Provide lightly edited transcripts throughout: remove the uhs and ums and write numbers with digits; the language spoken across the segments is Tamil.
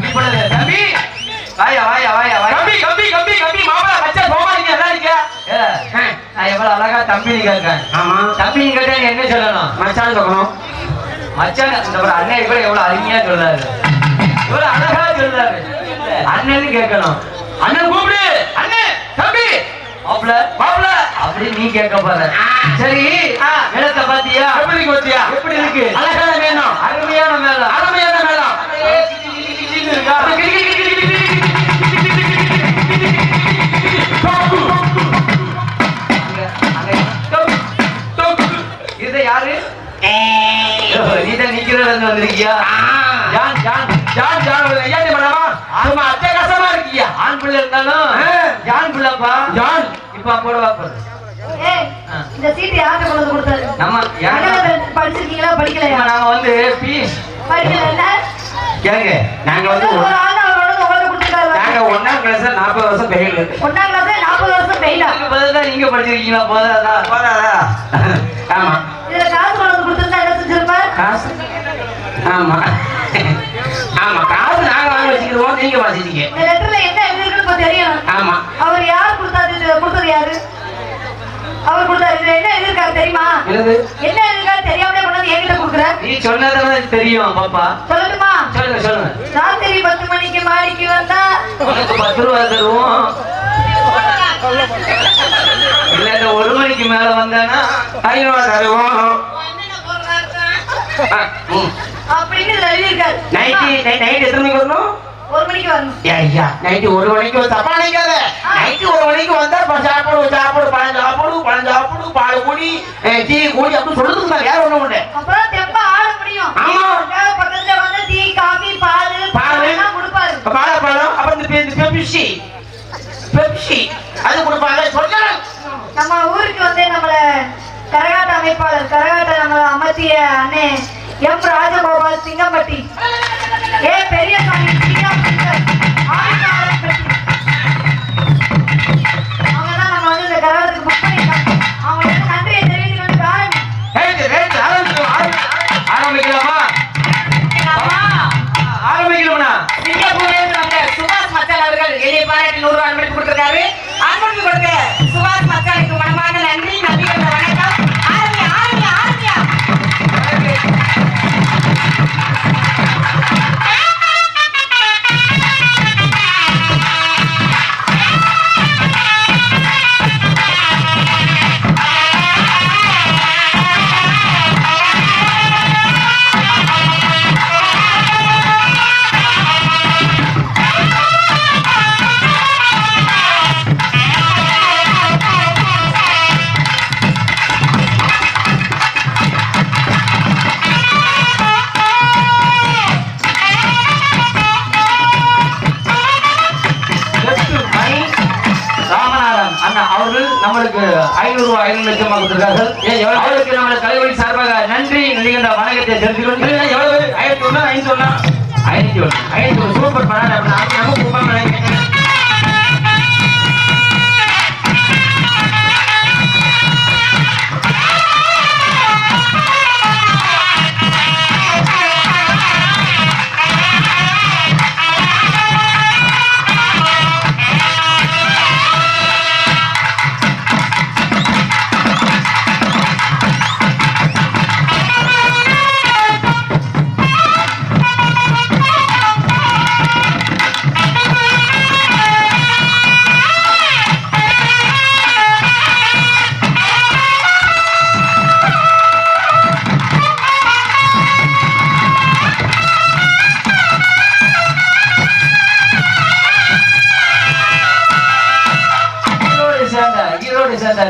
இப்பொழுது தம்பி வாயா வாயா வாயா வாயா கம்பி கம்பி கம்பி கம்பி மாமா மச்சா சோமா நீங்க நல்லா இருக்கீங்க. நான் எவ்வளவு அழகா தம்பி கேட்கேன். ஆமா தம்பி கேட்டா நீ என்ன சொல்லணும்? மச்சான் சொல்லணும். மச்சான் இந்த ஒரு அண்ணன் கூட எவ்வளவு அருமையா சொல்றாரு, எவ்வளவு அழகா சொல்றாரு. அண்ணன் கேட்கணும். அண்ணன் கூப்பிடு. அண்ணன் தம்பி மாப்பிள மாப்பிள அப்படி நீ கேட்க போற. சரி மேளத்தை பாத்தியா? எப்படி இருக்கு பாத்தியா? எப்படி இருக்கு? அழகான மேளம், அருமையான மேளம், அருமையான மேளம் இருக்கா? இது யாரு? நீதான் நிக்கிறதுல வந்திருக்கியா? ஜான் ஜான் ஜான் ஜான் ஏன் பண்ணாமா? ஆமா அட்டகாசமா இருக்கியா? ஆண் பிள்ளை இருந்தாலும் ஜான் பிள்ளைப்பா. ஜான் இப்ப போடுவா பாரு. இந்த சீட் யார்கிட்ட கொண்டு வந்து கொடுத்தாரு? நம்ம படிச்சிருக்கீங்களா படிக்கலையா? நாம வந்து படிக்கல கேளுங்க. நாங்க வந்து ஒரு ஆள் அவரோட உங்களை கொடுத்துட்டாரு. நாங்க 1ஆம் கிளாஸ் 40 வருஷம் பெயில். 1ஆம் கிளாஸ்ல 40 வருஷம் பெயிலா? அதுக்கு பதிலா நீங்க படிச்சிருக்கீங்களா? போதாதா? போதாதா? ஆமா இதுல காசு கொண்டு வந்து கொடுத்திருந்தா என்ன செஞ்சிருப்பார்? காசு. ஆமா ஆமா காசு நாங்க வாங்கி வச்சுக்கிடுவோம், நீங்க வாசிச்சீங்க. இந்த லெட்டர்ல என்ன எழுதிருக்குன்னு இப்ப தெரியும். ஆமா அவர் யார் கொடுத்தது யாரு? அவர் கொடுத்தாரு. இதுல என்ன எழுதிருக்காரு தெரியுமா? என்னது? என்ன எழுதிருக்காரு தெரியாமலே கொண்டு வந்து என்கிட்ட கொடுக்குறார். நீ சொன்னதான் தெரியும் பாப்பா. சொல்லட்டுமா? சொல்லுங்க சொல்லுங்க. ராத்திரி 10 மணிக்கு மாடிக்கு வந்தா உனக்கு 10 ரூபா தருவோம். இல்ல இந்த 1 மணிக்கு மேல வந்தானா 5 ரூபா தருவோம். அப்படின்னு இதுல எழுதிருக்காரு. நைட் எத்தனை மணிக்கு வரணும்? 1 மணிக்கு வரணும். ஐயா நைட்டு 1 மணிக்கு வந்து தப்பா நினைக்காத. நைட்டு 1 மணிக்கு வந்தா சாப்பாடு சாப்பாடு பழம் சாப்பாடு பால் குடி டீ குடி அப்படி சொல்லுதுங்க. வேற ஒண்ணும் இல்லை. அப்புறம் தெம்பா ஆட முடியும். ஆமா பக்கத்துல வந்து டீ காபி பால் எல்லாம் கொடுப்பாரு. வாழைப்பழம் அப்புறம் இந்த பெப்சி பெப்சி அது கொடுப்பாங்க. சொல்லணும் நம்ம ஊருக்கு வந்து நம்மள கரகாட்ட அமைப்பாளர் கரகாட்ட நம்ம அமர்த்திய அண்ணே எம் ராஜகோபால் சிங்கம்பட்டி பெரிய சாமி அவங்கதான் நம்ம வந்து இந்த கரகாட்டத்துக்கு புக் பண்ணிருக்காங்க. அவங்களுக்கு நன்றியை தெரிவித்துக் ஆரம்பிக்கலாமா? ஆரம்பிக்கலாமா? சிங்கப்பூர்ல வந்த சுபாஷ் மச்சான் அவர்கள் எளிய பாராட்டி 100 ரூபாய் அன்பளிப்பு கொடுத்திருக்காரு. அன்பளிப்பு கொடுத்த சுபாஷ் மச்சானுக்கு மனமார்ந்த நன்றி. நன்றி வணக்கம். ஆரம்பியா ஆரம்பியா ஆரம்பியா. அவர்கள் நம்மளுக்கு 500 ரூபாய் 5 லட்சமாக கொடுத்திருக்கார்கள். அவர்களுக்கு நம்மளுக்கு கலைவழி சார்பாக நன்றி நிகழ்ந்த வணக்கத்தை தெரிந்து கொண்டு எவ்வளவு 501 சூப்பர் பண்ண நம்ம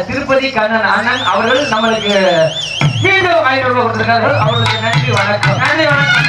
திருப்பதி கண்ணன் அண்ணன் அவர்கள் நம்மளுக்கு மீண்டும் 500 ரூபாய் கொடுத்திருக்கார்கள். அவர்களுக்கு நன்றி வணக்கம். நன்றி வணக்கம்.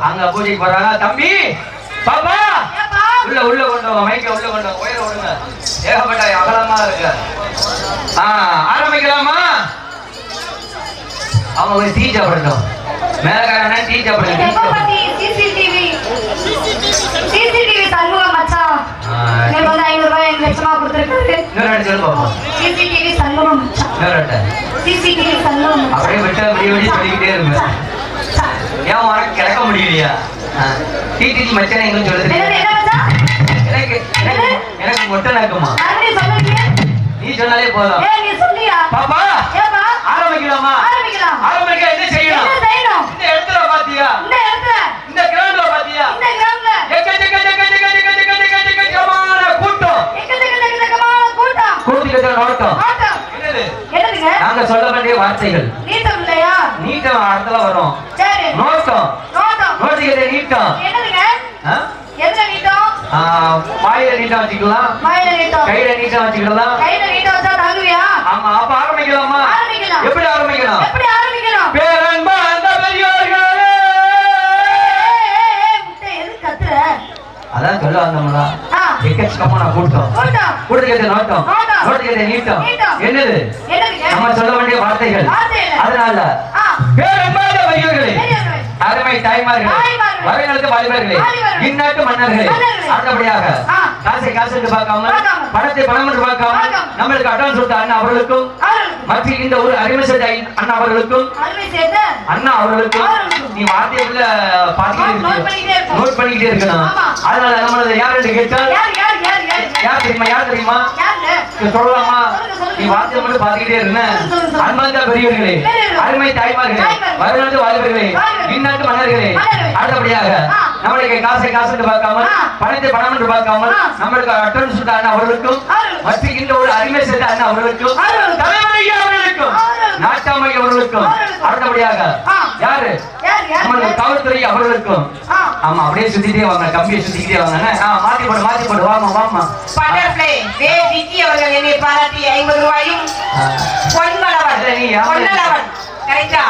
அங்க பூஜைக்கு போறாங்க. தம்பி பாப்பா ஏப்பா உள்ள உள்ள கொண்டு வாங்க, மைக்க உள்ள கொண்டு வாங்க, உயர விடுங்க. ஏகப்பட்ட அகலமா இருக்கு. ஆரம்பிக்கலாமா? அவங்க போய் டீ சாப்பிடணும். மேலக்காரன டீ சாப்பிடணும். தெப்பப்பட்டி சிசிடிவி சண்முகம் மச்சான் எனக்கு வந்து 500 ரூபாய் எனக்கு லட்சமா கொடுத்துருக்காரு. இன்னொரு அடி சொல்லு பாப்போம். சிசிடிவி சண்முகம் மச்சான், இன்னொரு அட்டை. சிசிடிவி சண்முகம் மச்சான். அப்படியே விட்டா விடிய விடிய சொல்லிக்கிட்டே இருங்க. ஏன் உனக்கு கிடக்க முடியலையா? டிடி மச்சான் எங்களுக்கு சொல்லுது. என்னது என்ன மச்சான்? எனக்கு எனக்கு எனக்கு மொட்டை நாக்குமா? மறுபடியும் சொல்லுங்க. நீ சொன்னாலே போதும். ஏய் நீ சொல்லியா? பாப்பா ஏப்பா ஆரம்பிக்கலாமா? ஆரம்பிக்கலாம். ஆரம்பிக்க என்ன செய்யணும்? என்ன செய்யணும்? இந்த இடத்துல பாத்தியா? இந்த இடத்துல இந்த கிரவுண்ட்ல பாத்தியா? இந்த கிரவுண்ட்ல எக்கச்சக்கமான கூட்டம். எக்கச்சக்கமான கூட்டம். கூட்டத்துல நோட்டம். ஆட்டம். என்னது? என்னதுங்க? நாங்க சொல்ல வேண்டிய வார்த்தைகள். நீட்டம் இல்லையா? நீட்டம் இடத்துல வரும். சரி. நோட்டம். நோட்டம். நோட்டிக்கிட்ட நீட்டம். என்னதுங்க? ஆ? எதுல நீட்டம்? வாயில நீட்டம் வச்சுக்கலாம், வாயில நீட்டம். கையில நீட்டம் வச்சுக்கலாம். கையில நீட்டம் வச்சா தாங்குவியா? ஆமா, அப்ப ஆரம்பிக்கலாமா? ஆரம்பிக்கலாம். எப்படி ஆரம்பிக்கலாம்? எப்படி ஆரம்பிக்கணும்? பேரன்பா அந்த பெரியோர்களே. முட்டை எதுக்கு கத்துற? அதான் சொல்ல வந்தோம்ல. ஆ. எக்கச்சக்கமான கூட்டம். கூட்டம். கூட்டத்துக்கு நோட்டம். நோட்டம். நோட்டுக்கு நீட்டம். நீட்டம். என்னது? என்னதுங்க? நம்ம சொல்ல வேண்டிய வார்த்தைகள். வார்த்தைகள். அதனால ஆ. பேரன்பா அந்த பெரியோர்களே, பெரியவர்களே, அருமை தாய்மார்களே, தாய்மார்களே, வரங்களுக்கு வாலிபர்களே, வாலிபர்களே, இந்நாட்டு மன்னர்களே, மன்னர்களே, அடுத்தபடியாக ஆ. காசை காசு என்று பார்க்காம, பார்க்காம, பணத்தை பணம் என்று பார்க்காம, பார்க்காம, நம்மளுக்கு அட்வான்ஸ் கொடுத்த அண்ணா அவர்களுக்கும், அவர்களுக்கு மற்றும் இந்த ஒரு அருமை செய்த அண்ணா அவர்களுக்கும், அருமை சேர்த்த அண்ணா அவர்களுக்கும் அவர்களுக்கும் நீ வார்த்தைக்குள்ள நோட் பண்ணிக்கிட்டே இருக்கணும். நோட் பண்ணிக்கிட்டே இருக்கணும். ஆமா. அதனால நம்மளது யார் என்று கேட்டால் யார் யார் யார் யார் யார் தெரியுமா? யார் தெரியுமா? யாருங்க? நீ சொல்லலாமா? சொல்லுங்க, சொல்லுங்க. நீ வார்த்தை மட்டும் பார்த்துக்கிட்டே இருந்த சொல்லுங்க, சொல்லுங்க. அன்பார்ந்த பெரியவர்களே, பெரியவர்களே, அருமை தாய்மார்களே, தாய்மார்களே, வருநாட்டு வாலிபர்களே, வாலிபர்களே, இந்நாட்டு மன்னர்களே, மன்னர்களே, அடுத்தபடியாக ஆ. நம்மளுக்கு காசை காசு என்று பார்க்காமல், ஆ. பணத்தை பணம் என்று பார்க்காமல், ஆ. நம்மளுக்கு அட்வான்ஸ் கொடுத்த அண்ணா அவர்களுக்கும், அவர்களுக்கும், மற்றும் இந்த ஒரு அருமை செய்த அண்ணா அவர்களுக்கும், அவர்களுக்கும், தலைவரையா அவர்களுக்கும், அவர்களுக்கும், நாட்டாமை அவர்களுக்கும், அவர்களுக்கும், அடுத்தபடியாக ஆ. யாரு? யார் யார் நம்மளுக்கு காவல்துறை அவர்களுக்கும். ஆ. ஆமா, அப்படியே சுத்திட்டே வாங்க, கம்பியை சுத்திக்கிட்டே வாங்க. மாத்தி போடு வாமா வாமா. பட்டர்ஃப்ளை வே விக்கி அவர்கள் என்னை பாராட்டி 50 ரூபாயும் பொன்மலவன் இல்ல, நீ யாரு? பொன்னலவன் கரெக்டா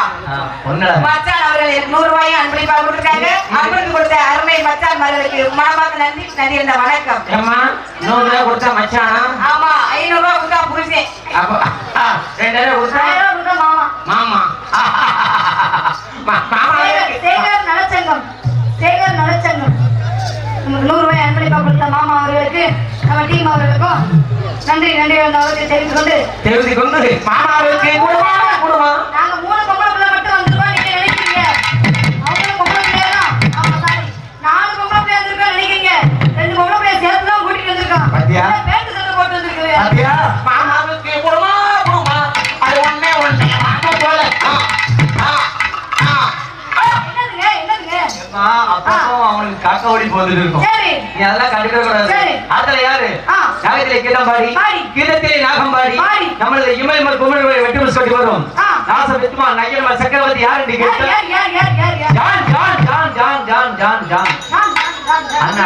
ஒன்னல மச்சான் அவர்கள் எனக்கு 100 ரூபாயும் அன்பளிப்பாக கொடுத்திருக்காங்க. அன்பளிப்பு கொடுத்த அருமை மச்சான் மகளுக்கு மனமார்ந்த நன்றி. நன்றி இந்த வணக்கம். ஏம்மா 100 ரூபாய் கொடுத்தா மச்சானா? ஆமா 500 ரூபாய் கொடுத்தா புருஷன். அப்ப 2000 கொடுத்தா 1000 ரூபாய் கொடுத்தா மாமா. மாமா. மாமா சேகர் நலச்சங்கம், சேகர் நலச்சங்கம் நமக்கு 100 ரூபாய் அன்பளிப்பா கொடுத்த மாமா அவர்களுக்கு, நம்ம டீம் அவர்களுக்கும் நன்றி நன்றி அவர்களுக்கு தெரிவித்துக் கொண்டு மாமாவுக்கு குடுமா குடுமா. நாங்க 3 பொம்பளை பிள்ளை மட்டும் வந்திருக்கோம் நீங்க நினைக்கிறீங்க. அவங்களும் பொம்பளை பிள்ளையா தான். ஆமா சாரி, 4 பொம்பளை பிள்ளை வந்திருக்கோம் நினைக்கிறீங்க. 2 பொம்பளை பிள்ளைய சேர்த்து தான் கூட்டிட்டு வந்திருக்கோம். பாத்தியா? பேருந்து சட்டை போட்டு வந்திருக்கீங்க. பாத்தியா? மாமாவுக்கு குடுமா குடுமா. அது ஒண்ணே வாங்க போல. என்னதுங்க என்னதுங்க? அம்மா, அப்பப்போ அவனுக்கு காக்க ஓடி போந்துட்டு இருக்கும். சரி நீ அதெல்லாம் கண்டுக்க கூடாது. சரி. அதுல யாரு? ஆ. நாகத்திலே கீதம் பாடி, பாடி. கீதத்திலே நாகம் பாடி, பாடி. நம்மளது இமயமல் குமரன் வெட்டி முஸ்கட்டி வரும். ஆ. நாச வித்மா நயன்ம சக்கரவர்த்தி யார் என்று யார் கேட்டா யார் யார் யார் யார் யார் John John John John John John John. அண்ணா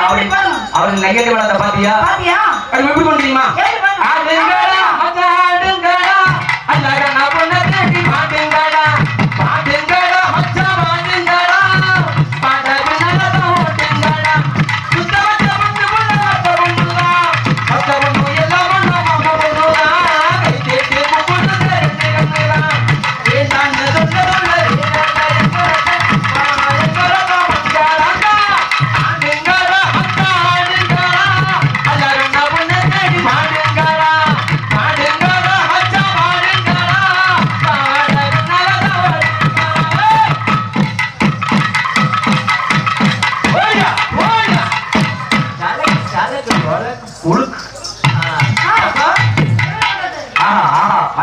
அவரு நையடி வளர்த்த பாத்தியா? பாத்தியா? அது எப்படி பண்ணுறீமா? ஏய் பாருங்க. ஆடுங்கடா மச்சான் ஆடுங்கடா, அழகா நான் பொண்ணை தேடி பாடுங்கடா, பாடுங்கடா மச்சான் பாடுங்கடா, பாடகு நல்லதா ஓட்டுங்கடா, சுத்த வச்ச பொண்ணு புள்ள வச்ச பொண்ணுதா, வச்ச பொண்ணு எல்லாம் ஒண்ணா மாமா பொண்ணுதா, கை தேடி பொண்ணு தெரிஞ்சு கண்ணுதா, ஏதாண்டு சொன்னதுள்ள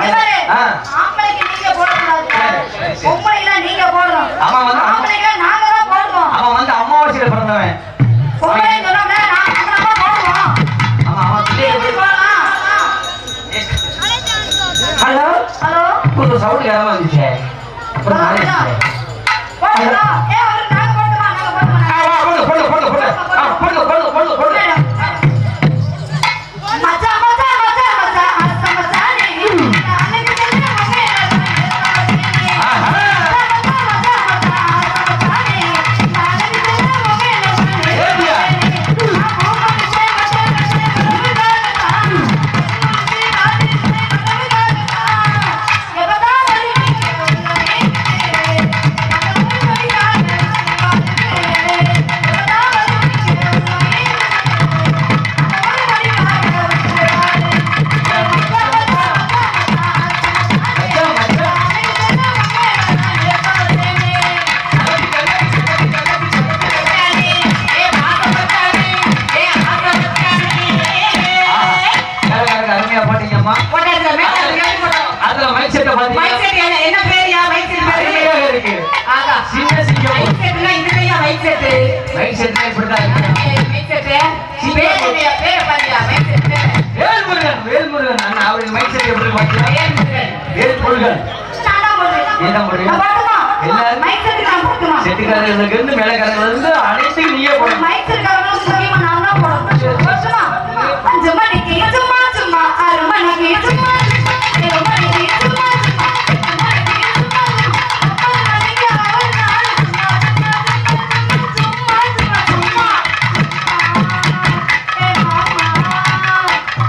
ஆம்பளைக்கு நீங்க போடக்கூடாது. பொம்பளைக்கு நீங்க போடணும். அவன் வந்து ஆம்பளைக்கு நாங்க தான் போடுவோம். அவன் வந்து அம்மாவாசையில பிறந்தவன். பொம்பளை சொன்னோம்னா நாங்க தான் போடுவோம். அவன் எப்படி போடலாம்? ஹலோ ஹலோ ஒரு சவுண்ட் இடமா வந்துச்சு. அப்புறம் நானே போடலாம். ஏ அவரு நாங்க போடுமா நாங்க போடுமா. போடு போடு போடு போடு போடு போடு போடு போடு. மச்சான் மச்சான் மச்சான் மச்சான் மச்சான் மச்சானே அன்னைக்கு செஞ்ச மகனே ஆஹா. மச்சான் மச்சான் மச்சான் மச்சான் மச்சானே செட்டை பாத்தீங்க மைக் செட் என்ன பேரியா மைக் செட் பேரு அருமையாக இருக்கு ஆகா சின்ன சிங்கம் மைக் செட்னா இதுலயா மைக் செட் மைக் செட்னா இப்படிதான் இருக்கு மைக் செட் பேருடைய பேரை பாத்தியா மைக் செட் வேல்முருகன் அண்ணா அவருக்கு மைக் செட் எப்படி பாத்தீங்க வேல்முருகன் நானா போடுறேன் நீதான் போடுறீங்க நான் பாட்டுமா எல்லாரும் மைக் செட் நான் பாட்டுமா செட்டுக்காரர்களுக்கு இருந்து மேலக்காரர்கள் இருந்து அனைத்தையும் நீயே போடணும் மைக் செட் காரங்களுக்கு சமயமா நான் தான் போடணும் போட்டுமா 5 மணிக்கு சும்மா சும்மா 6 மணிக்கு சும்மா சும்மா 7 மணிக்கு சும்மா சும்மா 8 மணிக்கு சும்மா சும்மா 9 மணிக்கு அவர் நாள் சும்மா சும்மா சும்மா ஏ மாமா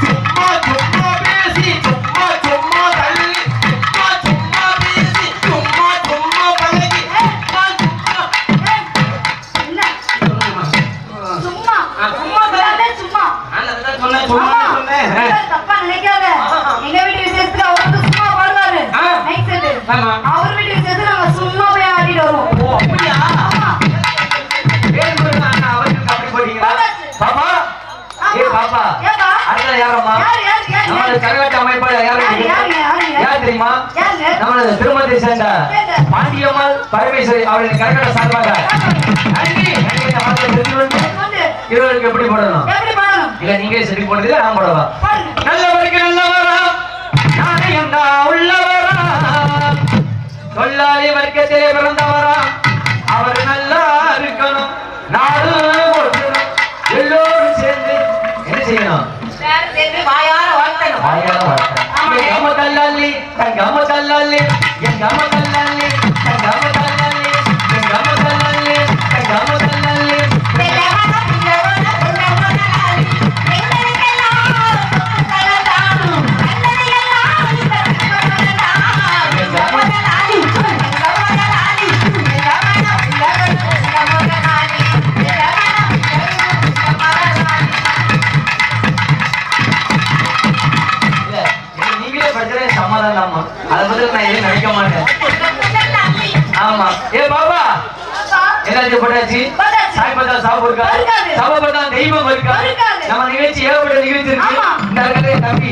சும்மா சும்மா பேசி சும்மா சும்மா தள்ளி சும்மா சும்மா பேசி சும்மா சும்மா பழகி சும்மா சும்மா என்ன சும்மா சும்மா அதானே சும்மா நான் அதுதான் சொன்னேன் சும்மா ஆமா. சொன்னேன் இல்ல, தப்பா நினைக்காத எங்க வீட்டு விசேஷத்துக்கு அவர் வந்து சும்மா பாடுவாரு ஆ. மைக் செட் ஆமா. அவர் வீட்டு விசேஷத்துக்கு நாங்க சும்மா போய் ஆடிட்டு வருவோம் ஓ அப்படியா ஆமா. வேல்முருகன் அண்ணா அவருக்கு அப்படி போட்டீங்களா போட்டாச்சு. பாப்பா ஏ ஆமா. பாப்பா ஏப்பா? அடுத்த யாரம்மா யாரு? நமது கரகாட்ட அமைப்பாளர் யாருங்க? யார் தெரியுமா யாருங்க? நமது திருமணத்தை சேர்ந்த சேர்ந்த. பாண்டியம்மாள் பரமேஸ்வரி அவர்களின் கரகாட்ட சார்பாக நன்றி நன்றி இந்த வார்த்தை தெரிந்து வந்து இவர்களுக்கு எப்படி போடணும் எப்படி பாடணும் இல்ல நீங்களே சொல்லி போடுறது நான் போடவா பாடுங்க நல்லவருக்கு நல்லவரா நாணயம் தான் உள்ளவரா தொழிலாளி வர்க்கத்திலே பிறந்தவரா அவர் நல்லா இருக்கணும் நாடு போற்றணும் எல்லோரும் சேர்ந்து என்ன செய்யணும் எல்லாரும் சேர்ந்து வாயார வாழ்த்தணும் வாயால வாழ்த்தணும். என் கம கல்லாலி தன் கம கல்லாலி என் கம கல்லாலி தன் கம கல்லாலி என் கம கல்லாலி தன் கம கல்லாலி இல்ல இது நீங்களே படிச்சதே சமாதானமா அதை பத்தி நான் எதுவும் நினைக்க மாட்டேன் ஆமா ஏ பாபா எல்லாத்தையும் போட்டாச்சு போட்டாச்சு. சாய் பத்தா சாவு இருக்கா இருக்காது. சாவு பத்தா தெய்வம் இருக்கா இருக்காது. நம்ம நிகழ்ச்சி ஏகப்பட்ட நிகழ்ச்சி இருக்கு ஆமா. இந்த இருக்கிற தம்பி